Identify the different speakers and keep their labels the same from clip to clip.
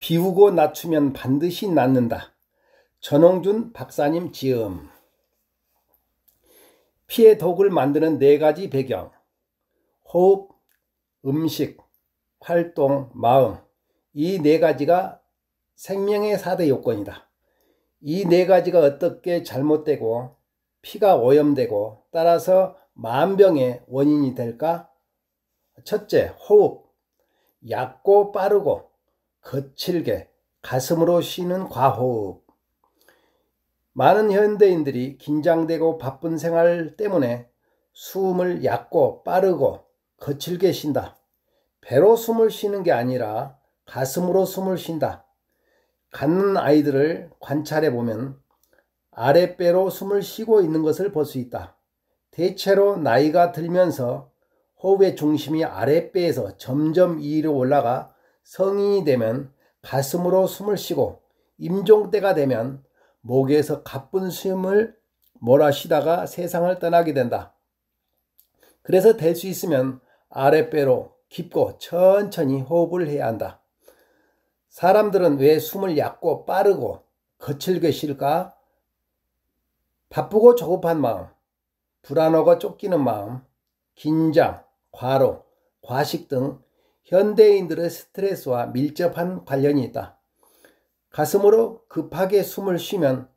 Speaker 1: 비우고 낮추면 반드시 낫는다. 전홍준 박사님 지음. 피의 독을 만드는 4가지 배경. 호흡, 음식, 활동, 마음. 이 4가지가 생명의 4대 요건이다. 이 4가지가 어떻게 잘못되고 피가 오염되고 따라서 만병의 원인이 될까? 첫째, 호흡. 얕고 빠르고 거칠게 가슴으로 쉬는 과호흡. 많은 현대인들이 긴장되고 바쁜 생활 때문에 숨을 얕고 빠르고 거칠게 쉰다. 배로 숨을 쉬는 게 아니라 가슴으로 숨을 쉰다. 갖는 아이들을 관찰해 보면 아랫배로 숨을 쉬고 있는 것을 볼 수 있다. 대체로 나이가 들면서 호흡의 중심이 아랫배에서 점점 위로 올라가 성인이 되면 가슴으로 숨을 쉬고 임종 때가 되면 목에서 가쁜 숨을 몰아쉬다가 세상을 떠나게 된다. 그래서 될 수 있으면 아랫배로 깊고 천천히 호흡을 해야 한다. 사람들은 왜 숨을 얕고 빠르고 거칠게 쉴까? 바쁘고 조급한 마음, 불안하고 쫓기는 마음, 긴장, 과로, 과식 등 현대인들의 스트레스와 밀접한 관련이 있다. 가슴으로 급하게 숨을 쉬면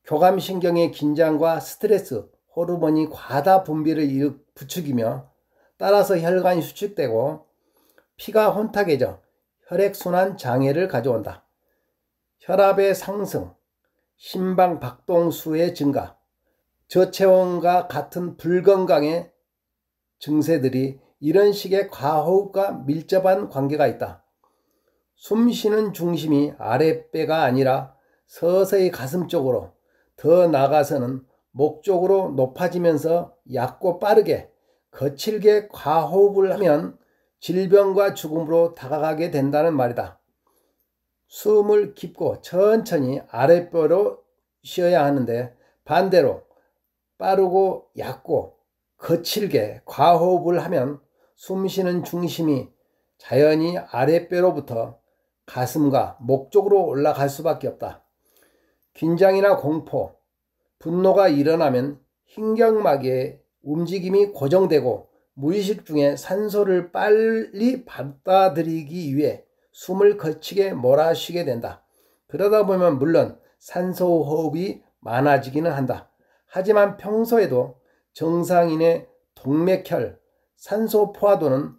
Speaker 1: 교감신경의 긴장과 스트레스, 호르몬이 과다 분비를 부추기며 따라서 혈관이 수축되고 피가 혼탁해져 혈액순환 장애를 가져온다. 혈압의 상승, 심방 박동수의 증가, 저체온과 같은 불건강의 증세들이 이런 식의 과호흡과 밀접한 관계가 있다. 숨 쉬는 중심이 아랫배가 아니라 서서히 가슴 쪽으로, 더 나아가서는 목 쪽으로 높아지면서 얕고 빠르게 거칠게 과호흡을 하면 질병과 죽음으로 다가가게 된다는 말이다. 숨을 깊고 천천히 아랫배로 쉬어야 하는데 반대로 빠르고 얕고 거칠게 과호흡을 하면 숨 쉬는 중심이 자연히 아랫배로부터 가슴과 목 쪽으로 올라갈 수밖에 없다. 긴장이나 공포, 분노가 일어나면 흰경막의 움직임이 고정되고 무의식 중에 산소를 빨리 받아들이기 위해 숨을 거치게 몰아쉬게 된다. 그러다 보면 물론 산소 호흡이 많아지기는 한다. 하지만 평소에도 정상인의 동맥혈 산소 포화도는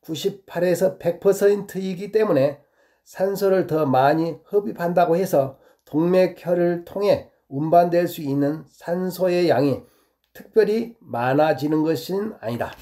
Speaker 1: 98에서 100%이기 때문에 산소를 더 많이 흡입한다고 해서 동맥혈을 통해 운반될 수 있는 산소의 양이 특별히 많아지는 것은 아니다.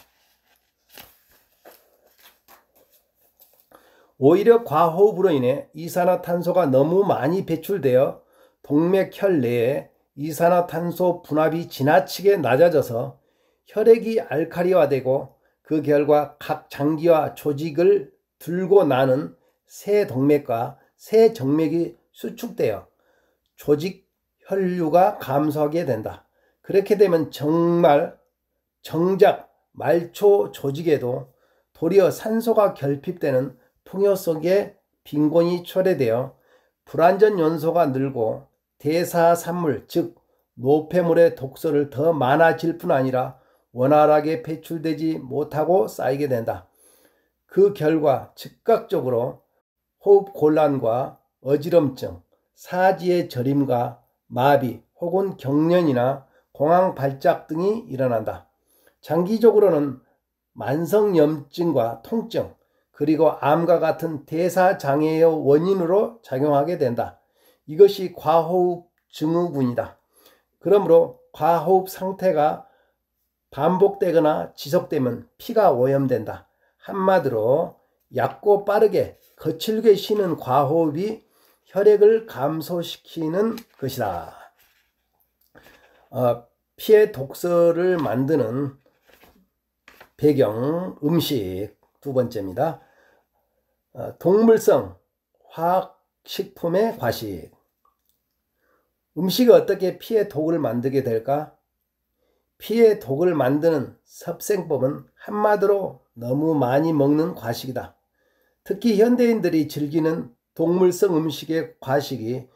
Speaker 1: 오히려 과호흡으로 인해 이산화탄소가 너무 많이 배출되어 동맥혈 내에 이산화탄소 분압이 지나치게 낮아져서 혈액이 알칼리화되고 그 결과 각 장기와 조직을 들고 나는 새 동맥과 새 정맥이 수축되어 조직 혈류가 감소하게 된다. 그렇게 되면 정작 말초 조직에도 도리어 산소가 결핍되는 풍요 속에 빈곤이 초래되어 불완전 연소가 늘고 대사산물 즉 노폐물의 독소를 더 많아질 뿐 아니라 원활하게 배출되지 못하고 쌓이게 된다. 그 결과 즉각적으로 호흡 곤란과 어지럼증, 사지의 저림과 마비 혹은 경련이나 공황 발작 등이 일어난다. 장기적으로는 만성염증과 통증 그리고 암과 같은 대사장애의 원인으로 작용하게 된다. 이것이 과호흡 증후군이다. 그러므로 과호흡 상태가 반복되거나 지속되면 피가 오염된다. 한마디로 얕고 빠르게 거칠게 쉬는 과호흡이 혈액을 감소시키는 것이다. 피의 독소를 만드는 배경, 음식 두 번째입니다. 동물성 화학식품의 과식. 음식이 어떻게 피의 독을 만들게 될까? 피의 독을 만드는 섭생법은 한마디로 너무 많이 먹는 과식이다. 특히 현대인들이 즐기는 동물성 음식의 과식이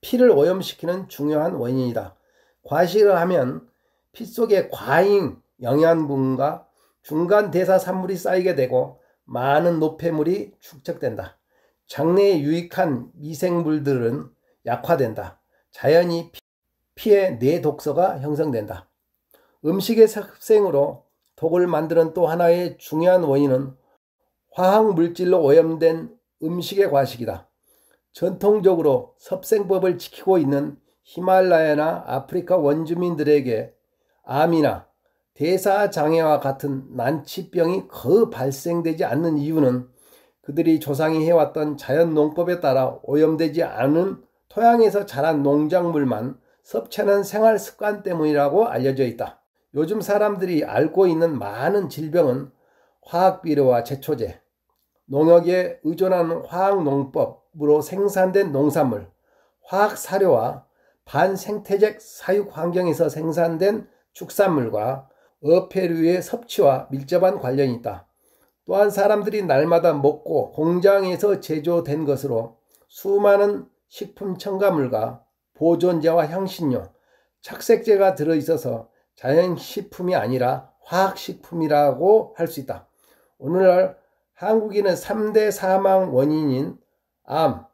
Speaker 1: 피를 오염시키는 중요한 원인이다. 과식을 하면 피 속에 과잉 영양분과 중간 대사산물이 쌓이게 되고 많은 노폐물이 축적된다. 장내에 유익한 미생물들은 약화된다. 자연히 피에 뇌독소가 형성된다. 음식의 섭생으로 독을 만드는 또 하나의 중요한 원인은 화학물질로 오염된 음식의 과식이다. 전통적으로 섭생법을 지키고 있는 히말라야나 아프리카 원주민들에게 암이나 대사장애와 같은 난치병이 거의 발생되지 않는 이유는 그들이 조상이 해왔던 자연농법에 따라 오염되지 않은 토양에서 자란 농작물만 섭취하는 생활 습관 때문이라고 알려져 있다. 요즘 사람들이 앓고 있는 많은 질병은 화학비료와 제초제, 농약에 의존하는 화학농법으로 생산된 농산물, 화학사료와 반생태적 사육 환경에서 생산된 축산물과 어패류의 섭취와 밀접한 관련이 있다. 또한 사람들이 날마다 먹고 공장에서 제조된 것으로 수많은 식품 첨가물과 보존제와 향신료, 착색제가 들어있어서 자연식품이 아니라 화학식품이라고 할 수 있다. 오늘날 한국인은 3대 사망 원인인 암,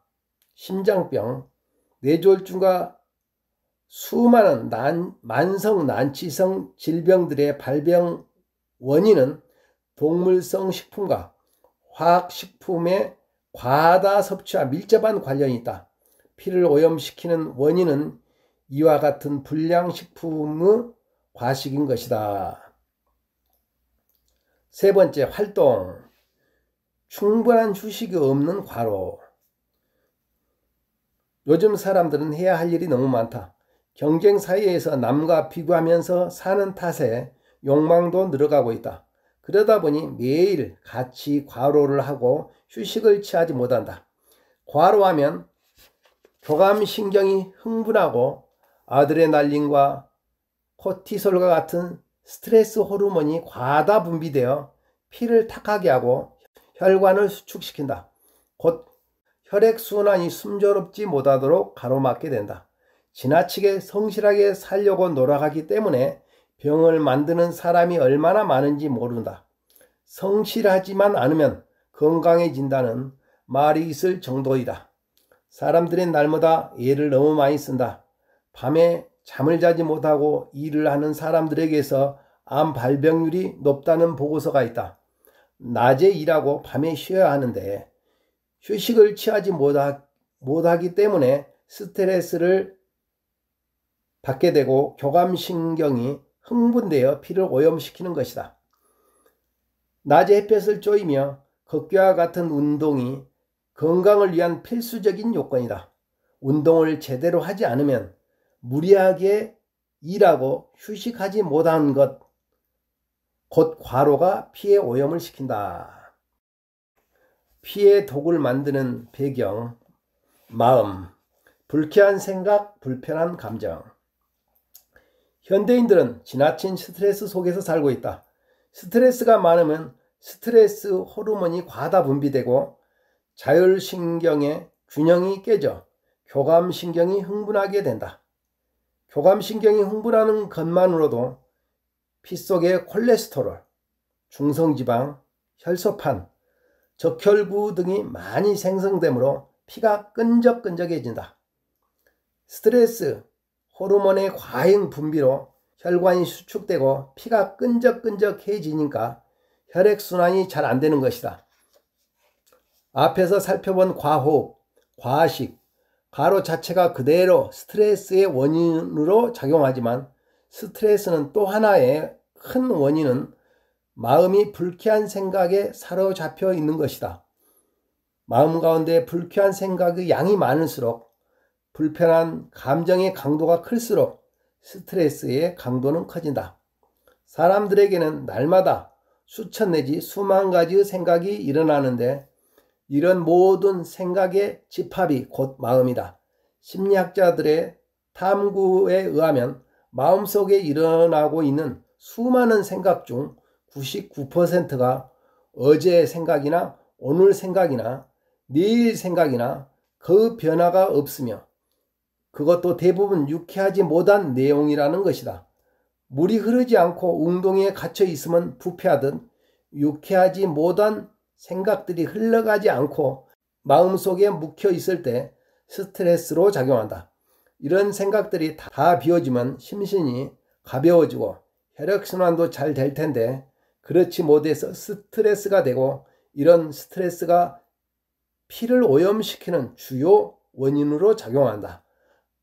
Speaker 1: 심장병, 뇌졸중과 수많은 만성 난치성 질병들의 발병 원인은 동물성 식품과 화학식품의 과다 섭취와 밀접한 관련이 있다. 피를 오염시키는 원인은 이와 같은 불량식품의 과식인 것이다. 세 번째, 활동. 충분한 휴식이 없는 과로. 요즘 사람들은 해야 할 일이 너무 많다. 경쟁 사회에서 남과 비교하면서 사는 탓에 욕망도 늘어가고 있다. 그러다 보니 매일 같이 과로를 하고 휴식을 취하지 못한다. 과로하면 교감신경이 흥분하고 아드레날린과 코티솔과 같은 스트레스 호르몬이 과다 분비되어 피를 탁하게 하고 혈관을 수축시킨다. 곧 혈액순환이 순조롭지 못하도록 가로막게 된다. 지나치게 성실하게 살려고 노력하기 때문에 병을 만드는 사람이 얼마나 많은지 모른다. 성실하지만 않으면 건강해진다는 말이 있을 정도이다. 사람들은 날마다 애를 너무 많이 쓴다. 밤에 잠을 자지 못하고 일을 하는 사람들에게서 암 발병률이 높다는 보고서가 있다. 낮에 일하고 밤에 쉬어야 하는데 휴식을 취하지 못하기 때문에 스트레스를 받게 되고 교감신경이 흥분되어 피를 오염시키는 것이다. 낮에 햇볕을 쬐이며 걷기와 같은 운동이 건강을 위한 필수적인 요건이다. 운동을 제대로 하지 않으면 무리하게 일하고 휴식하지 못한 것, 곧 과로가 피의 오염을 시킨다. 피의 독을 만드는 배경, 마음, 불쾌한 생각, 불편한 감정. 현대인들은 지나친 스트레스 속에서 살고 있다. 스트레스가 많으면 스트레스 호르몬이 과다 분비되고 자율신경의 균형이 깨져 교감신경이 흥분하게 된다. 교감신경이 흥분하는 것만으로도 피 속에 콜레스테롤, 중성지방, 혈소판, 적혈구 등이 많이 생성되므로 피가 끈적끈적해진다. 스트레스 호르몬의 과잉 분비로 혈관이 수축되고 피가 끈적끈적해지니까 혈액순환이 잘 안되는 것이다. 앞에서 살펴본 과호흡, 과식, 과로 자체가 그대로 스트레스의 원인으로 작용하지만 스트레스는 또 하나의 큰 원인은 마음이 불쾌한 생각에 사로잡혀 있는 것이다. 마음 가운데 불쾌한 생각의 양이 많을수록 불편한 감정의 강도가 클수록 스트레스의 강도는 커진다. 사람들에게는 날마다 수천 내지 수만 가지의 생각이 일어나는데 이런 모든 생각의 집합이 곧 마음이다. 심리학자들의 탐구에 의하면 마음속에 일어나고 있는 수많은 생각 중 99%가 어제의 생각이나 오늘 생각이나 내일 생각이나 그 변화가 없으며 그것도 대부분 유쾌하지 못한 내용이라는 것이다. 물이 흐르지 않고 웅덩이에 갇혀 있으면 부패하듯 유쾌하지 못한 생각들이 흘러가지 않고 마음속에 묵혀 있을 때 스트레스로 작용한다. 이런 생각들이 다 비워지면 심신이 가벼워지고 혈액순환도 잘 될 텐데 그렇지 못해서 스트레스가 되고 이런 스트레스가 피를 오염시키는 주요 원인으로 작용한다.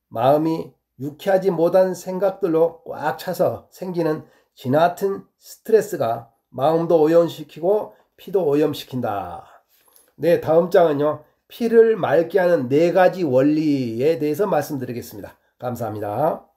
Speaker 1: 마음이 유쾌하지 못한 생각들로 꽉 차서 생기는 지나친 스트레스가 마음도 오염시키고 피도 오염시킨다. 네, 다음 장은요. 피를 맑게 하는 4가지 원리에 대해서 말씀드리겠습니다. 감사합니다.